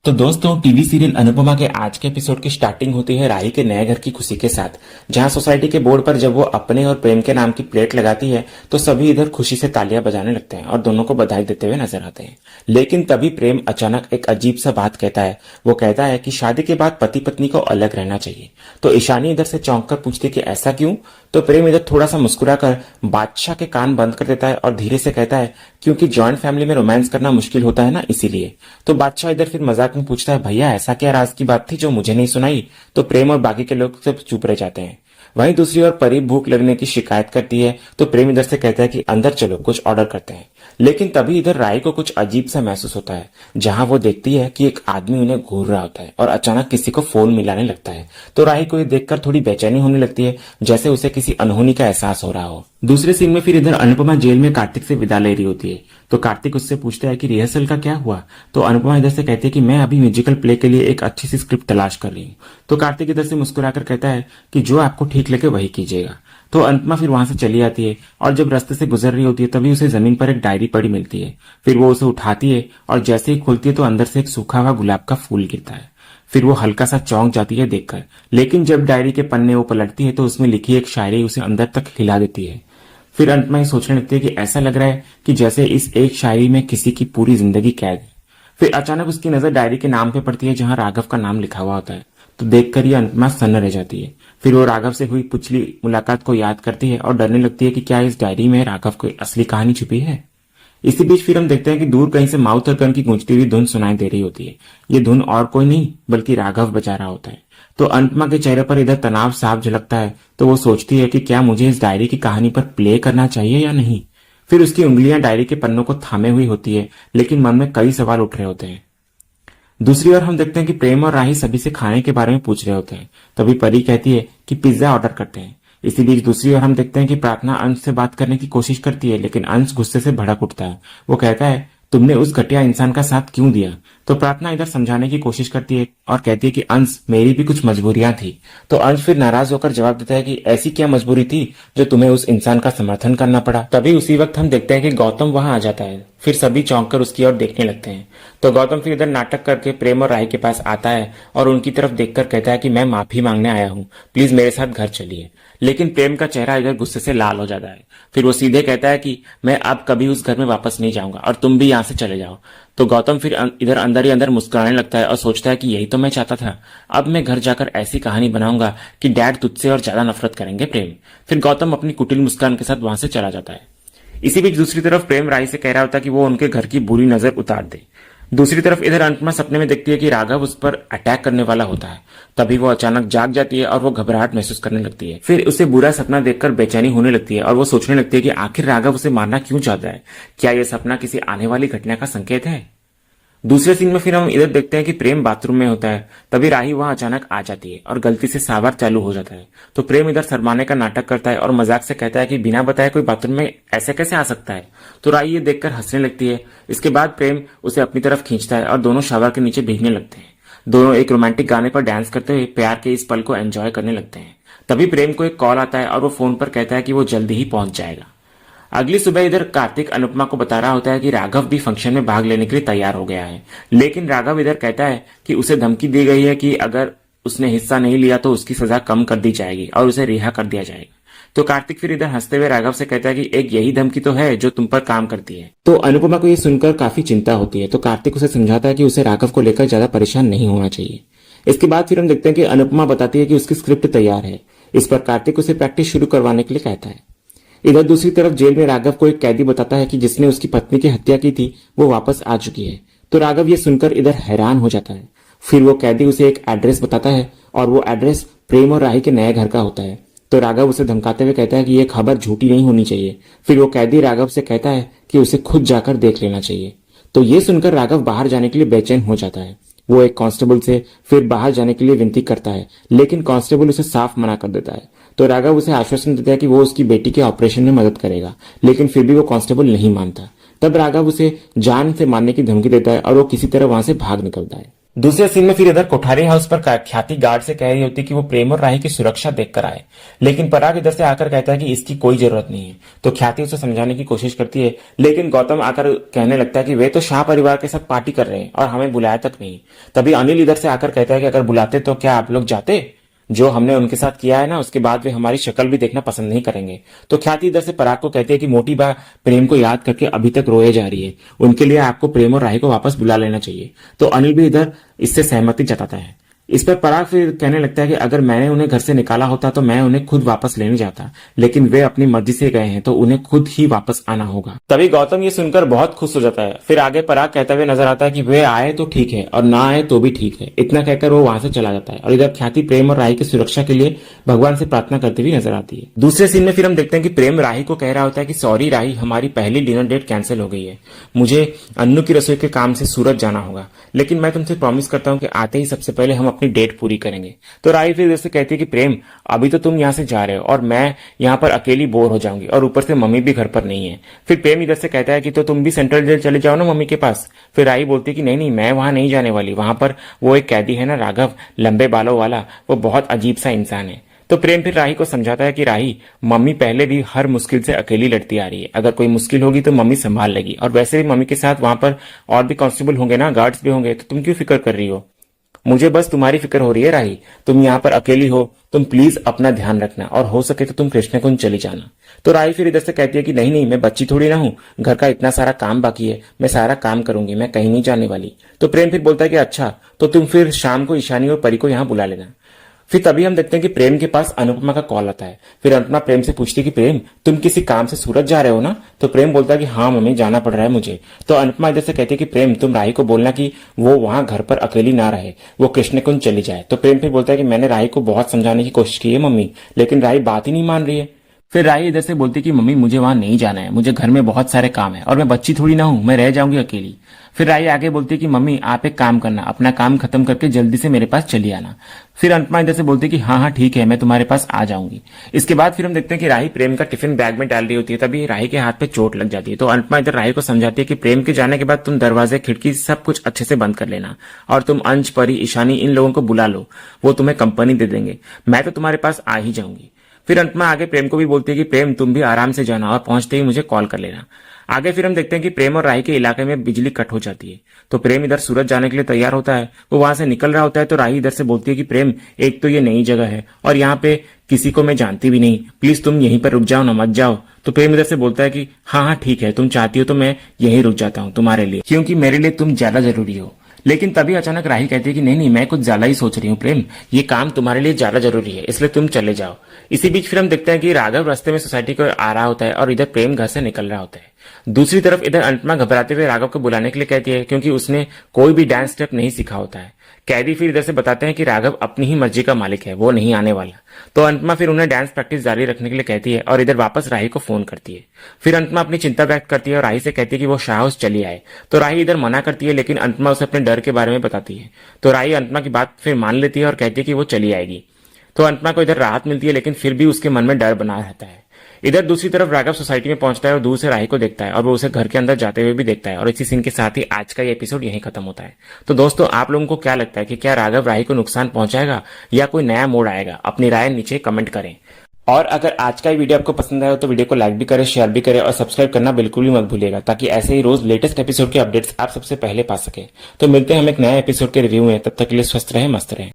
तो दोस्तों TV serial Anupama के आज के एपिसोड की स्टार्टिंग होती है राही के नए घर की खुशी के साथ, जहां सोसाइटी के बोर्ड पर जब वो अपने और प्रेम के नाम की प्लेट लगाती है तो सभी इधर खुशी से तालियां बजाने लगते हैं और दोनों को बधाई देते हुए नजर आते हैं। लेकिन तभी प्रेम अचानक एक अजीब सा बात कहता है। वो कहता है कि शादी के बाद पति पत्नी को अलग रहना चाहिए। तो ईशानी इधर से चौंक कर पूछती कि ऐसा क्यों। तो प्रेम इधर थोड़ा सा मुस्कुराकर बादशाह के कान बंद कर देता है और धीरे से कहता है क्योंकि जॉइंट फैमिली में रोमांस करना मुश्किल होता है ना, इसीलिए। तो बादशाह इधर फिर मजाक में पूछता है भैया ऐसा क्या राज की बात थी जो मुझे नहीं सुनाई। तो प्रेम और बाकी के लोग सब चुप रह जाते हैं। वहीं दूसरी ओर परी भूख लगने की शिकायत करती है तो प्रेम इधर से कहता है कि अंदर चलो कुछ ऑर्डर करते हैं। लेकिन तभी इधर राय को कुछ अजीब सा महसूस होता है, जहां वो देखती है कि एक आदमी उन्हें घूर रहा होता है और अचानक किसी को फोन मिलाने लगता है। तो राय को ये देखकर थोड़ी बेचैनी होने लगती है, जैसे उसे किसी अनहोनी का एहसास हो रहा हो। दूसरे सीन में फिर इधर अनुपमा जेल में कार्तिक से विदा ले रही होती है। तो कार्तिक उससे पूछता है कि रिहर्सल का क्या हुआ। तो अनुपमा इधर से कहती है कि मैं अभी म्यूजिकल प्ले के लिए एक अच्छी सी स्क्रिप्ट तलाश कर रही हूँ। तो कार्तिक इधर से मुस्कुराकर कहता है कि जो आपको ठीक लगे वही कीजिएगा। तो अनुपमा फिर वहां से चली आती है और जब रास्ते से गुजर रही होती है तभी उसे जमीन पर एक डायरी पड़ी मिलती है। फिर वो उसे उठाती है और जैसे ही खोलती है तो अंदर से एक सूखा हुआ गुलाब का फूल गिरता है। फिर वो हल्का सा चौंक जाती है देखकर, लेकिन जब डायरी के पन्ने वो पलटती है तो उसमें लिखी एक शायरी उसे अंदर तक हिला देती है। फिर अंत में सोचने लगती है कि ऐसा लग रहा है कि जैसे इस एक शायरी में किसी की पूरी जिंदगी कैद है। फिर अचानक उसकी नजर डायरी के नाम पे पड़ती है जहां राघव का नाम लिखा हुआ होता है। तो देखकर ये अनुपमा सन्न रह जाती है। फिर वो राघव से हुई पिछली मुलाकात को याद करती है और डरने लगती है कि क्या इस डायरी में राघव की असली कहानी छुपी है। इसी बीच फिर हम देखते हैं कि दूर कहीं से माउथ और गन की गूंजती हुई धुन सुनाई दे रही होती है। ये धुन और कोई नहीं बल्कि राघव बजा रहा होता है। तो अनुपमा के चेहरे पर इधर तनाव साफ झलकता है। तो वो सोचती है कि क्या मुझे इस डायरी की कहानी पर प्ले करना चाहिए या नहीं। फिर उसकी उंगलियां डायरी के पन्नों को थामे हुई होती है, लेकिन मन में कई सवाल उठ रहे होते हैं। दूसरी ओर हम देखते हैं कि प्रेम और राही सभी से खाने के बारे में पूछ रहे होते हैं। तभी परी कहती है कि पिज्जा ऑर्डर करते हैं। इसी बीच दूसरी ओर हम देखते हैं कि प्रार्थना अंश से बात करने की कोशिश करती है, लेकिन अंश गुस्से से भड़क उठता है। वो कहता है तुमने उस घटिया इंसान का साथ क्यों दिया। तो प्रार्थना इधर समझाने की कोशिश करती है और कहती है कि अंश मेरी भी कुछ मजबूरियां थी। तो अंश फिर नाराज होकर जवाब देता है कि ऐसी क्या मजबूरी थी जो तुम्हें उस इंसान का समर्थन करना पड़ा। तभी उसी वक्त हम देखते हैं कि गौतम वहां आ जाता है। फिर सभी चौंक कर उसकी ओर देखने लगते हैं। तो गौतम फिर इधर नाटक करके प्रेम और राही के पास आता है और उनकी तरफ देखकर कहता है कि मैं माफी मांगने आया हूँ, प्लीज मेरे साथ घर चलिए। लेकिन प्रेम का चेहरा इधर गुस्से से लाल हो जाता है। फिर वो सीधे कहता है कि मैं अब कभी उस घर में वापस नहीं जाऊंगा और तुम भी यहाँ से चले जाओ। तो गौतम फिर इधर अंदर ही अंदर मुस्कुराने लगता है और सोचता है कि यही तो मैं चाहता था। अब मैं घर जाकर ऐसी कहानी बनाऊंगा कि डैड तुझसे और ज्यादा नफरत करेंगे प्रेम। फिर गौतम अपनी कुटिल मुस्कान के साथ वहां से चला जाता है। इसी बीच दूसरी तरफ प्रेम राही से कह रहा होता है कि वो उनके घर की बुरी नजर उतार दे। दूसरी तरफ इधर अनुपमा सपने में देखती है कि राघव उस पर अटैक करने वाला होता है। तभी वो अचानक जाग जाती है और वो घबराहट महसूस करने लगती है। फिर उसे बुरा सपना देखकर बेचैनी होने लगती है और वो सोचने लगती है कि आखिर राघव उसे मारना क्यों चाहता है। क्या यह सपना किसी आने वाली घटना का संकेत है। दूसरे सीन में फिर हम इधर देखते हैं कि प्रेम बाथरूम में होता है। तभी राही वहां अचानक आ जाती है और गलती से सावर चालू हो जाता है। तो प्रेम इधर शर्माने का नाटक करता है और मजाक से कहता है कि बिना बताए कोई बाथरूम में ऐसे कैसे आ सकता है। तो राही ये देखकर हंसने लगती है। इसके बाद प्रेम उसे अपनी तरफ खींचता है और दोनों शावर के नीचे भीगने लगते हैं। दोनों एक रोमांटिक गाने पर डांस करते हुए प्यार के इस पल को एंजॉय करने लगते हैं। तभी प्रेम को एक कॉल आता है और वो फोन पर कहता है कि वो जल्दी ही पहुंच जाएगा। अगली सुबह इधर कार्तिक अनुपमा को बता रहा होता है कि राघव भी फंक्शन में भाग लेने के लिए तैयार हो गया है। लेकिन राघव इधर कहता है कि उसे धमकी दी गई है कि अगर उसने हिस्सा नहीं लिया तो उसकी सजा कम कर दी जाएगी और उसे रिहा कर दिया जाएगा। तो कार्तिक फिर इधर हंसते हुए राघव से कहता है कि एक यही धमकी तो है जो तुम पर काम करती है। तो अनुपमा को यह सुनकर काफी चिंता होती है। तो कार्तिक उसे समझाता है कि उसे राघव को लेकर ज्यादा परेशान नहीं होना चाहिए। इसके बाद फिर हम देखते हैं कि अनुपमा बताती है कि उसकी स्क्रिप्ट तैयार है। इस पर कार्तिक उसे प्रैक्टिस शुरू करवाने के लिए कहता है। इधर दूसरी तरफ जेल में राघव को एक कैदी बताता है कि जिसने उसकी पत्नी की हत्या की थी वो वापस आ चुकी है। तो राघव ये सुनकर इधर हैरान हो जाता है। फिर वो कैदी उसे एक एड्रेस बताता है और वो एड्रेस प्रेम और राही के नए घर का होता है। तो राघव उसे धमकाते हुए कहता है कि ये खबर झूठी नहीं होनी चाहिए। फिर वो कैदी राघव से कहता है कि उसे खुद जाकर देख लेना चाहिए। तो ये सुनकर राघव बाहर जाने के लिए बेचैन हो जाता है। वो एक कांस्टेबल से फिर बाहर जाने के लिए विनती करता है, लेकिन कांस्टेबल उसे साफ मना कर देता है। तो राघव उसे आश्वासन देता है कि वो उसकी बेटी के ऑपरेशन में मदद करेगा, लेकिन फिर भी वो कांस्टेबल नहीं मानता। तब राघव उसे जान से मारने की धमकी देता है और वो किसी तरह वहां से भाग निकलता है। दूसरे सीन में फिर इधर कोठारी हाउस पर ख्याति गार्ड से कह रही होती कि वो प्रेम और राही की सुरक्षा देखकर आए, लेकिन पराग इधर से आकर कहता है कि इसकी कोई जरूरत नहीं है। तो ख्याति उसे समझाने की कोशिश करती है, लेकिन गौतम आकर कहने लगता है कि वे तो शाह परिवार के साथ पार्टी कर रहे हैं और हमें बुलाया तक नहीं। तभी अनिल इधर से आकर कहता है कि अगर बुलाते तो क्या आप लोग जाते? जो हमने उनके साथ किया है ना, उसके बाद वे हमारी शक्ल भी देखना पसंद नहीं करेंगे। तो ख्याति इधर से पराग को कहती है कि मोटी बा प्रेम को याद करके अभी तक रोए जा रही है, उनके लिए आपको प्रेम और राही को वापस बुला लेना चाहिए। तो अनिल भी इधर इससे सहमति जताता है। इस पर पराग फिर कहने लगता है कि अगर मैंने उन्हें घर से निकाला होता तो मैं उन्हें खुद वापस लेने जाता, लेकिन वे अपनी मर्जी से गए हैं तो उन्हें खुद ही वापस आना होगा। तभी गौतम ये सुनकर बहुत खुश हो जाता है। फिर आगे पराग कहता हुए नजर आता है कि वे आए तो ठीक है और ना आए तो भी ठीक है। इतना कहकर वो वहां से चला जाता है और इधर ख्याति प्रेम और राही की सुरक्षा के लिए भगवान से प्रार्थना करती हुई नजर आती है। दूसरे सीन में फिर हम देखते हैं कि प्रेम राही को कह रहा होता है कि सॉरी राही, हमारी पहली डिनर डेट कैंसिल हो गई है, मुझे अन्नू की रसोई के काम से सूरत जाना होगा, लेकिन मैं तुमसे प्रॉमिस करता हूँ कि आते ही सबसे पहले हम अपनी डेट पूरी करेंगे। तो राही फिर जैसे कहती है कि प्रेम, अभी तो तुम यहाँ से जा रहे हो और मैं यहाँ पर अकेली बोर हो जाऊंगी और ऊपर से मम्मी भी घर पर नहीं है। फिर प्रेम इधर से कहता है कि तो तुम भी सेंट्रल जेल चले जाओ ना मम्मी के पास। फिर राही बोलती है कि नहीं नहीं, मैं वहां नहीं जाने वाली, वहां पर वो एक कैदी है ना राघव, लंबे बालों वाला, वो बहुत अजीब सा इंसान है। तो प्रेम फिर राही को समझाता है कि राही, मम्मी पहले भी हर मुश्किल से अकेली लड़ती आ रही है, अगर कोई मुश्किल होगी तो मम्मी संभाल लेगी, और वैसे भी मम्मी के साथ वहां पर और भी कांस्टेबल होंगे ना, गार्ड्स भी होंगे, तो तुम क्यों फिक्र कर रही हो? मुझे बस तुम्हारी फिक्र हो रही है राही, तुम यहाँ पर अकेली हो, तुम प्लीज अपना ध्यान रखना और हो सके तो तुम कृष्णकुंज चली जाना। तो राही फिर इधर से कहती है कि नहीं नहीं, मैं बच्ची थोड़ी ना हूं, घर का इतना सारा काम बाकी है, मैं सारा काम करूंगी, मैं कहीं नहीं जाने वाली। तो प्रेम फिर बोलता है कि अच्छा, तो तुम फिर शाम को ईशानी और परी को यहाँ बुला लेना। फिर तभी हम देखते हैं कि प्रेम के पास अनुपमा का कॉल आता है। फिर अनुपमा प्रेम से पूछती है कि प्रेम, तुम किसी काम से सूरत जा रहे हो ना? तो प्रेम बोलता है कि हाँ मम्मी, जाना पड़ रहा है मुझे। तो अनुपमा इधर से कहती है कि प्रेम, तुम राही को बोलना कि वो वहां घर पर अकेली ना रहे, वो कृष्णकुंज चली जाए। तो प्रेम फिर बोलता है कि मैंने राही को बहुत समझाने की कोशिश की है मम्मी, लेकिन राही बात ही नहीं मान रही है। फिर राही इधर से बोलती कि मम्मी, मुझे वहां नहीं जाना है, मुझे घर में बहुत सारे काम है और मैं बच्ची थोड़ी ना हूं, मैं रह जाऊंगी अकेली। फिर राही आगे बोलती कि मम्मी, आप एक काम करना, अपना काम खत्म करके जल्दी से मेरे पास चली आना। फिर अनुपमा इधर से बोलती कि हाँ हाँ ठीक है, मैं तुम्हारे पास आ जाऊंगी। इसके बाद फिर हम देखते हैं कि राही प्रेम का टिफिन बैग में डाल रही होती है, तभी राही के हाथ पे चोट लग जाती है। तो अनुपमा इधर राही को समझाती है कि प्रेम के जाने के बाद तुम दरवाजे खिड़की सब कुछ अच्छे से बंद कर लेना, और तुम अंश, परी, ईशानी, इन लोगों को बुला लो, वो तुम्हें कंपनी दे देंगे, मैं तो तुम्हारे पास आ ही जाऊंगी। फिर अनुपमा आगे प्रेम को भी बोलती है कि प्रेम, तुम भी आराम से जाना और पहुंचते ही मुझे कॉल कर लेना। आगे फिर हम देखते हैं कि प्रेम और राही के इलाके में बिजली कट हो जाती है। तो प्रेम इधर सूरत जाने के लिए तैयार होता है, वो वहां से निकल रहा होता है। तो राही इधर से बोलती है कि प्रेम, एक तो ये नई जगह है और यहाँ पे किसी को मैं जानती भी नहीं, प्लीज तुम यहीं पर रुक जाओ ना, मत जाओ। तो प्रेम इधर से बोलता है कि हाँ हाँ ठीक है, तुम चाहती हो तो मैं यहीं रुक जाता हूँ तुम्हारे लिए, क्योंकि मेरे लिए तुम ज्यादा जरूरी हो। लेकिन तभी अचानक राही कहती है कि नहीं नहीं, मैं कुछ ज्यादा ही सोच रही हूँ प्रेम, ये काम तुम्हारे लिए ज्यादा जरूरी है, इसलिए तुम चले जाओ। इसी बीच फिर हम देखते हैं कि राघव रास्ते में सोसाइटी को आ रहा होता है और इधर प्रेम घर से निकल रहा होता है। दूसरी तरफ इधर अनुपमा घबराते हुए राघव को बुलाने के लिए कहती है, क्योंकि उसने कोई भी डांस स्टेप नहीं सीखा होता है। कैदी फिर इधर से बताते हैं कि राघव अपनी ही मर्जी का मालिक है, वो नहीं आने वाला। तो अनुपमा फिर उन्हें डांस प्रैक्टिस जारी रखने के लिए कहती है और इधर वापस राही को फोन करती है। फिर अनुपमा अपनी चिंता व्यक्त करती है और राही से कहती है कि वो शाह हाउस चली आए। तो राही इधर मना करती है, लेकिन अनुपमा उसे अपने डर के बारे में बताती है। तो राही अनुपमा की बात फिर मान लेती है और कहती है कि वो चली आएगी। तो अनुपमा को इधर राहत मिलती है, लेकिन फिर भी उसके मन में डर बना रहता है। इधर दूसरी तरफ राघव सोसाइटी में पहुंचता है और दूर से राही को देखता है और वो उसे घर के अंदर जाते हुए भी देखता है। और इसी सीन के साथ ही आज का ये एपिसोड यहीं खत्म होता है। तो दोस्तों, आप लोगों को क्या लगता है कि क्या राघव राही को नुकसान पहुंचाएगा या कोई नया मोड़ आएगा? अपनी राय नीचे कमेंट करें। और अगर आज का ये वीडियो आपको पसंद आया तो वीडियो को लाइक भी करें, शेयर भी करें और सब्सक्राइब करना बिल्कुल भी मत भूलिएगा, ताकि ऐसे ही रोज लेटेस्ट एपिसोड के अपडेट्स आप सबसे पहले पा सके। तो मिलते हैं हम एक नए एपिसोड के रिव्यू में, तब तक के लिए स्वस्थ रहें, मस्त रहें।